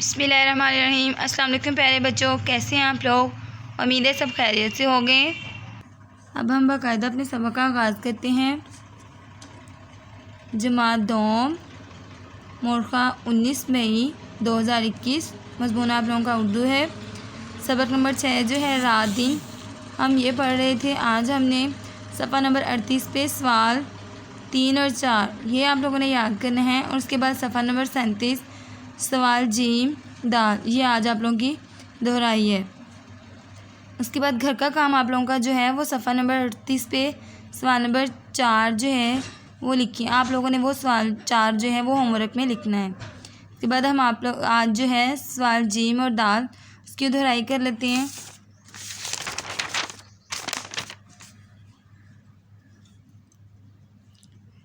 बिस्मिल्लाहिर्रहमानिर्रहीम। अस्सलाम वालेकुम प्यारे बच्चों, कैसे हैं आप लोग? उम्मीद है सब खैरियत से होंगे। अब हम बाकायदा अपने सबक का आगाज़ करते हैं। जमात दोम मोरखा 19 मई 2021। मज़मून आप लोगों का उर्दू है। सबक नंबर 6 जो है रात दिन हम ये पढ़ रहे थे। आज हमने सफ़ा नंबर 38 पे सवाल 3 और 4 ये आप लोगों ने याद करना है। और उसके बाद सफ़ा नंबर 37 सवाल जीम दाल ये आज आप लोगों की दोहराई है। उसके बाद घर का काम आप लोगों का जो है वो सफ़ा नंबर 38 पे सवाल नंबर 4 जो है वो लिखिए। आप लोगों ने वो सवाल 4 जो है वो होमवर्क में लिखना है। उसके बाद हम आप लोग आज जो है सवाल जीम और दाल उसकी दोहराई कर लेते हैं।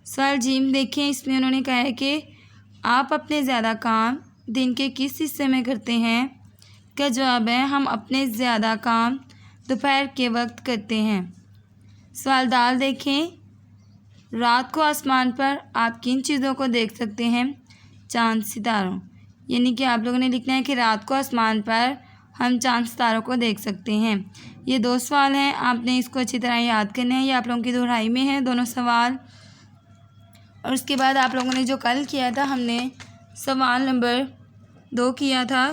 सवाल जीम देखें, इसमें उन्होंने कहा है कि आप अपने ज़्यादा काम दिन के किस हिस्से में करते हैं? का जवाब है हम अपने ज़्यादा काम दोपहर के वक्त करते हैं। सवाल दाल देखें, रात को आसमान पर आप किन चीज़ों को देख सकते हैं? चाँद सितारों। यानी कि आप लोगों ने लिखना है कि रात को आसमान पर हम चाँद सितारों को देख सकते हैं। ये 2 सवाल हैं, आपने इसको अच्छी तरह याद करना है। ये आप लोगों की दोहराई में है दोनों सवाल। और उसके बाद आप लोगों ने जो कल किया था, हमने सवाल नंबर 2 किया था।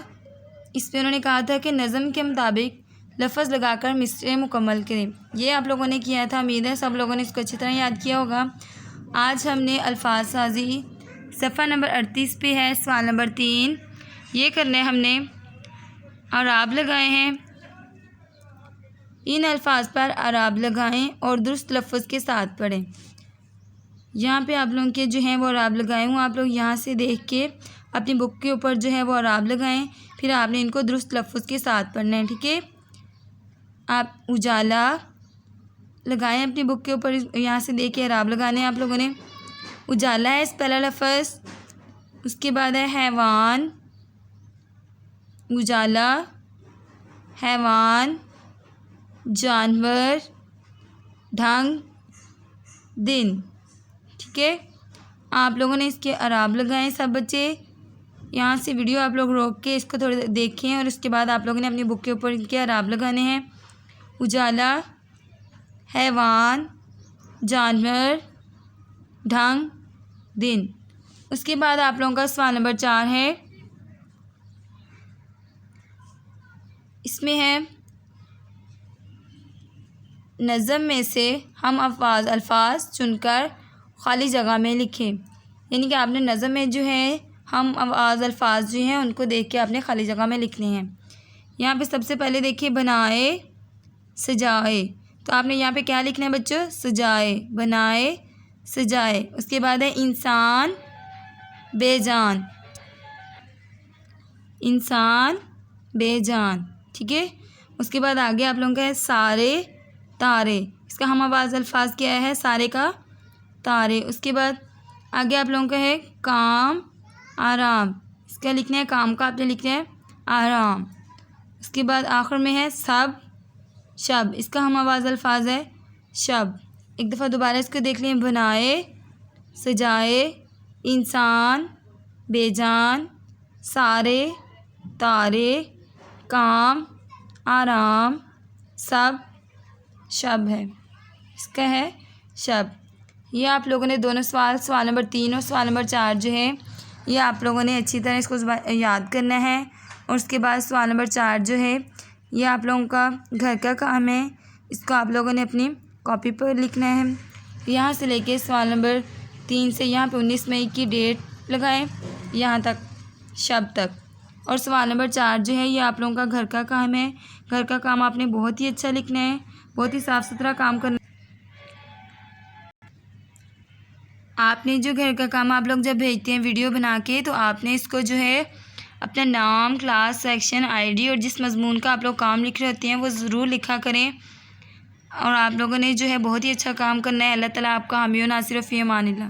इस पर उन्होंने कहा था कि नज़म के मुताबिक लफ्ज़ लगाकर मिसरे मुकम्मल करें। ये आप लोगों ने किया था। उम्मीद है सब लोगों ने इसको अच्छी तरह याद किया होगा। आज हमने अल्फाज साजी सफ़ा नंबर 38 पे है सवाल नंबर 3 ये करने हमने अराब लगाए हैं। इन अल्फाज पर अराब लगाएं और दुरुस्त लफ्ज़ के साथ पढ़ें। यहाँ पे आप लोगों के जो हैं वो अराब लगाए हुए, आप लोग यहाँ से देख के अपनी बुक के ऊपर जो है वो अराब लगाएं। फिर आपने इनको दुरुस्त लफ्ज़ के साथ पढ़ना है, ठीक है। आप उजाला लगाएं अपनी बुक के ऊपर, यहाँ से देख के अराब लगाने हैं आप लोगों ने। उजाला है पहला लफ्ज़। उसके बाद है हैवान, उजाला, हैवान, जानवर, ढंग, दिन, ठीक है। आप लोगों ने इसके अराब लगाएं सब बच्चे। यहाँ से वीडियो आप लोग रोक के इसको थोड़ी देखें और उसके बाद आप लोगों ने अपनी बुक के ऊपर इनके अराब लगाने हैं। उजाला, हैवान, जानवर, ढंग, दिन। उसके बाद आप लोगों का सवाल नंबर 4 है। इसमें है नज़म में से हम अल्फाज चुनकर खाली जगह में लिखें। यानी कि आपने नज़म में जो है हम अल्फाज जो हैं उनको देख के आपने खाली जगह में लिखने हैं। यहाँ पे सबसे पहले देखिए बनाए, सजाए। तो आपने यहाँ पे क्या लिखना है बच्चों? सजाए, बनाए, सजाए। उसके बाद है इंसान, बेजान, इंसान, बेजान, ठीक है। उसके बाद आगे आप लोगों का है सारे, तारे। इसका हम अल्फाज क्या है? सारे का तारे। उसके बाद आगे आप लोगों का है काम, आराम। इसका लिखना है काम का आपने लिखना है आराम। उसके बाद आखिर में है सब, शब। इसका हम अल्फाज है शब। एक दफ़ा दोबारा इसको देख लें। बनाए, सजाए, इंसान, बेजान, सारे, तारे, काम, आराम, सब, शब है। इसका है शब। ये आप लोगों ने दोनों सवाल नंबर 3 और सवाल नंबर 4 जो है ये आप लोगों ने अच्छी तरह इसको याद करना है। और उसके बाद सवाल नंबर 4 जो है ये आप लोगों का घर का काम है। इसको आप लोगों ने अपनी कॉपी पर लिखना है। यहाँ से लेके सवाल नंबर 3 से यहाँ पे 19 मई की डेट लगाएं यहाँ तक, शब तक। और सवाल नंबर 4 जो है ये आप लोगों का घर का काम है। घर का काम आपने बहुत ही अच्छा लिखना है, बहुत ही साफ़ सुथरा काम करना। आपने जो घर का काम आप लोग जब भेजते हैं वीडियो बना के, तो आपने इसको जो है अपना नाम, क्लास, सेक्शन, आईडी और जिस मज़मून का आप लोग काम लिख रहे होते हैं वो ज़रूर लिखा करें। और आप लोगों ने जो है बहुत ही अच्छा काम करना है। अल्लाह ताला आपका हामी व नासिर फ़ी अमानिल्लाह।